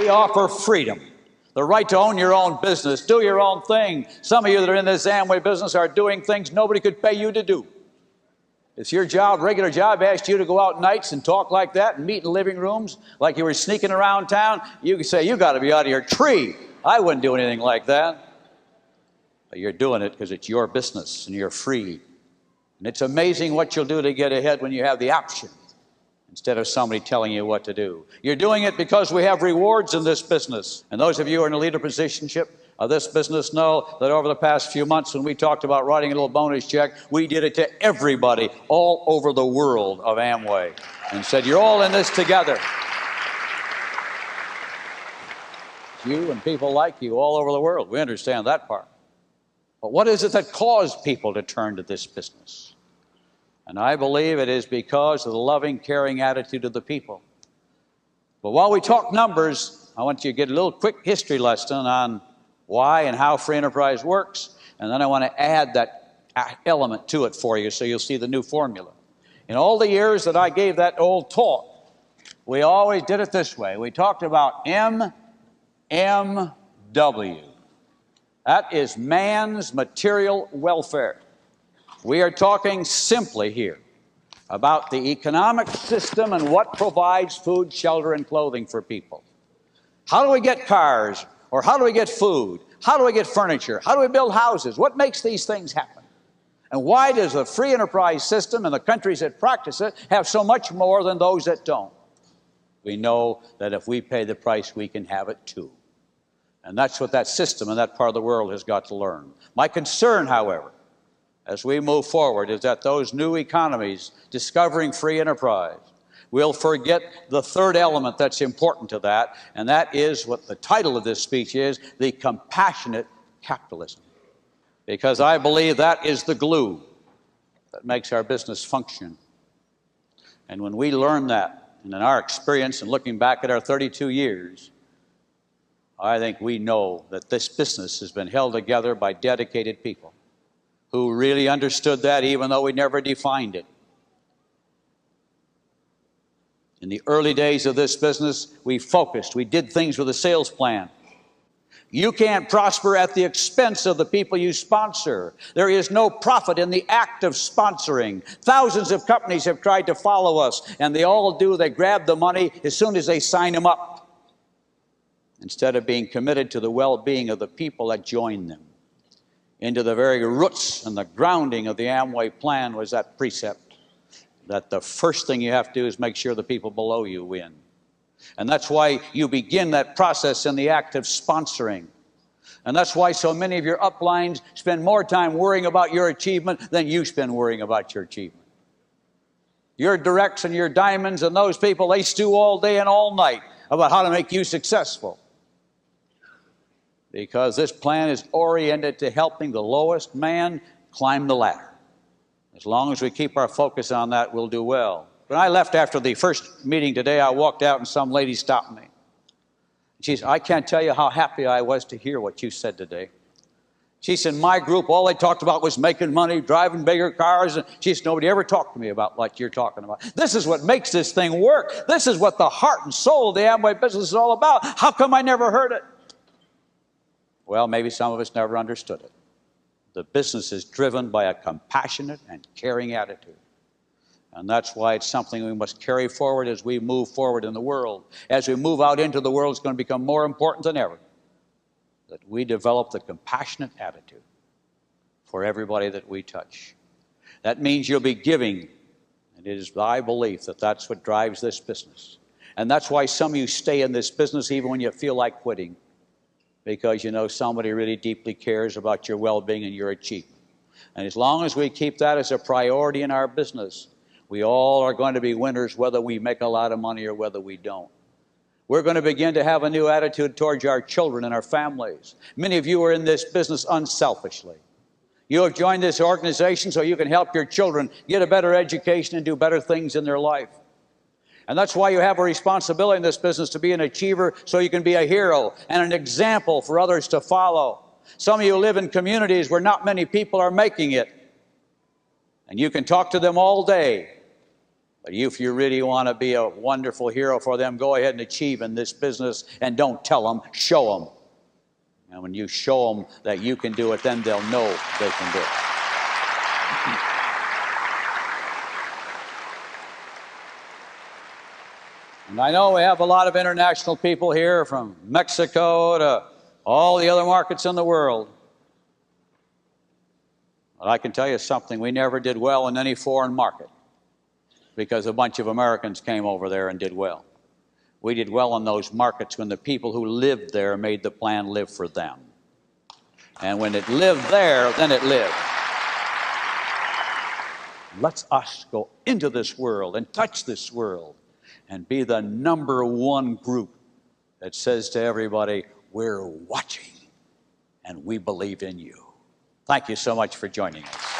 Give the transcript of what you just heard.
We offer freedom, the right to own your own business, do your own thing. Some of you that are in this Amway business are doing things nobody could pay you to do. If your job, regular job, asked you to go out nights and talk like that and meet in living rooms like you were sneaking around town, you could say, you got to be out of your tree. I wouldn't do anything like that. But you're doing it because it's your business and you're free. And it's amazing what you'll do to get ahead when you have the option instead of somebody telling you what to do. You're doing it because we have rewards in this business. And those of you who are in a leader positionship of this business know that over the past few months when we talked about writing a little bonus check, we did it to everybody all over the world of Amway and said, you're all in this together. You and people like you all over the world. We understand that part. But what is it that caused people to turn to this business? And I believe it is because of the loving, caring attitude of the people. But while we talk numbers, I want you to get a little quick history lesson on why and how free enterprise works, and then I want to add that element to it for you so you'll see the new formula. In all the years that I gave that old talk, we always did it this way. We talked about MMW. That is man's material welfare. We are talking simply here about the economic system and what provides food, shelter, and clothing for people. How do we get cars? Or how do we get food? How do we get furniture? How do we build houses? What makes these things happen? And why does the free enterprise system and the countries that practice it have so much more than those that don't? We know that if we pay the price, we can have it too. And that's what that system and that part of the world has got to learn. My concern, however, as we move forward, is that those new economies discovering free enterprise will forget the third element that's important to that, and that is what the title of this speech is, the compassionate capitalism. Because I believe that is the glue that makes our business function. And when we learn that, and in our experience and looking back at our 32 years, I think we know that this business has been held together by dedicated people who really understood that even though we never defined it. In the early days of this business, we focused. We did things with a sales plan. You can't prosper at the expense of the people you sponsor. There is no profit in the act of sponsoring. Thousands of companies have tried to follow us, and they all do. They grab the money as soon as they sign them up, instead of being committed to the well-being of the people that join them. Into the very roots and the grounding of the Amway plan was that precept that the first thing you have to do is make sure the people below you win. And that's why you begin that process in the act of sponsoring. And that's why so many of your uplines spend more time worrying about your achievement than you spend worrying about your achievement. Your directs and your diamonds and those people, they stew all day and all night about how to make you successful. Because this plan is oriented to helping the lowest man climb the ladder. As long as we keep our focus on that, we'll do well. When I left after the first meeting today, I walked out and some lady stopped me. She said, I can't tell you how happy I was to hear what you said today. She said, my group, all they talked about was making money, driving bigger cars. And she said, nobody ever talked to me about what you're talking about. This is what makes this thing work. This is what the heart and soul of the Amway business is all about. How come I never heard it? Well, maybe some of us never understood it. The business is driven by a compassionate and caring attitude. And that's why it's something we must carry forward as we move forward in the world. As we move out into the world, it's going to become more important than ever that we develop the compassionate attitude for everybody that we touch. That means you'll be giving, and it is my belief that that's what drives this business. And that's why some of you stay in this business even when you feel like quitting, because you know somebody really deeply cares about your well-being and your achievement. And as long as we keep that as a priority in our business, we all are going to be winners whether we make a lot of money or whether we don't. We're going to begin to have a new attitude towards our children and our families. Many of you are in this business unselfishly. You have joined this organization so you can help your children get a better education and do better things in their life. And that's why you have a responsibility in this business to be an achiever so you can be a hero and an example for others to follow. Some of you live in communities where not many people are making it. And you can talk to them all day. But if you really want to be a wonderful hero for them, go ahead and achieve in this business, and don't tell them, show them. And when you show them that you can do it, then they'll know they can do it. And I know we have a lot of international people here, from Mexico to all the other markets in the world. But I can tell you something, we never did well in any foreign market because a bunch of Americans came over there and did well. We did well in those markets when the people who lived there made the plan live for them. And when it lived there, then it lived. Let's us go into this world and touch this world and be the #1 group that says to everybody, we're watching and we believe in you. Thank you so much for joining us.